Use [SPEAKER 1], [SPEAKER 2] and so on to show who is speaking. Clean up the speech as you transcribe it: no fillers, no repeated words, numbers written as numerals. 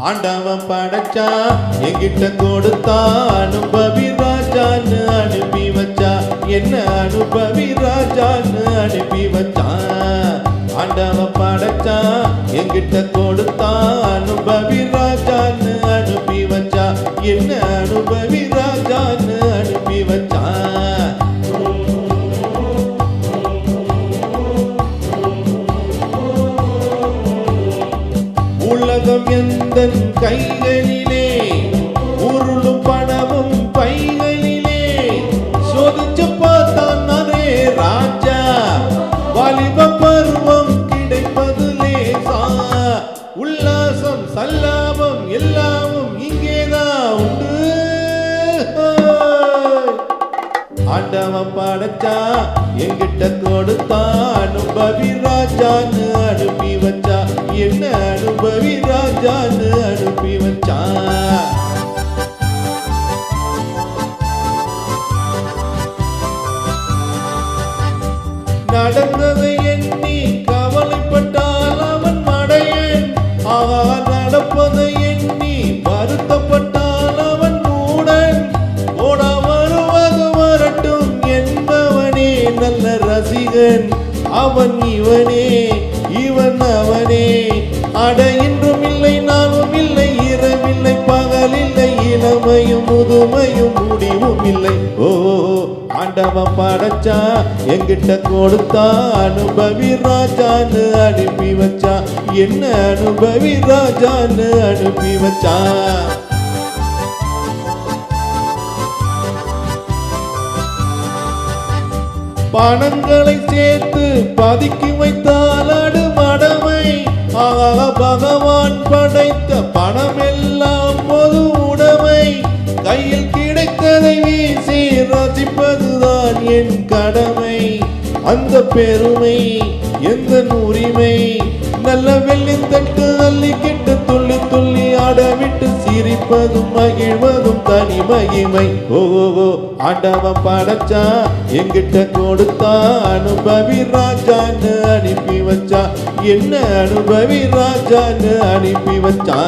[SPEAKER 1] ஆண்டவன் படைச்சா என்கிட்ட கொடுத்தா அனுபவி ராஜான்னு அனுப்பி வச்சா என்ன அனுபவி ராஜான்னு அனுப்பி வச்சா ஆண்டவன் படைச்சா என்கிட்ட கொடுத்தா அனுபவி ராஜான்னு அனுப்பி வச்சா என்ன அனுபவி ராஜான்னு அனுப்பி வச்சா உலகம் எந்தன் கைகளிலே உருளும் பணமும் பைகளிலே சோதிச்சு பார்த்தான் நானே ராஜா வாலிப பருவம் கிடைப்பது லேசா உல்லாசம் சல்லாபம் எல்லாமும் இங்கேதான் உண்டு ஆண்டவன் படைச்சா என்கிட்ட கொடுத்தா அனுபவி ராஜான்னு அனுப்பி வச்சா என்ன அனுபவி ராஜான்னு அனுப்பி வச்சா நடந்ததை எண்ணி கவலைப்பட்டால் அவன் மடையன் நடப்பதை எண்ணி வருத்தப்பட்டால் அவன் மூடன் ஓடா வருவது வரட்டும் என்பவனே நல்ல ரசிகன் அவன் இவனே இவன் அவனே அட இன்றும் இல்லை நானும் இல்லை இரவில்லை பகலில்லை இளமையும் முதுமையும் முடிவும் இல்லை ஓ ஆண்டவன் படைச்சா என்கிட்ட கொடுத்தா அனுபவி ராஜான்னு அனுப்பி வச்சா என்ன அனுபவி ராஜான்னு அனுப்பி வச்சா பணங்களை சேர்த்து பதுக்கி வைத்தால் அடுமடமை பகவான் படைத்த பணம் எல்லாம் பொது உடைமை கையில் கிடைத்ததை வீசி ரசிப்பதுதான் என் கடமை அந்த பெருமை எந்த உரிமை நல்ல வெள்ளித்தட்டு அள்ளி கிட்டு துள்ளி துள்ளி ஆடவிட்டு சிரிப்பதும் மகிழ்வதும் தனி மகிமை ஓ ஆண்டவன் படைச்சா என்கிட்ட கொடுத்தா அனுபவி ராஜான்னு அனுப்பி வச்சா என்ன அனுபவி ராஜான்னு அனுப்பி வச்சா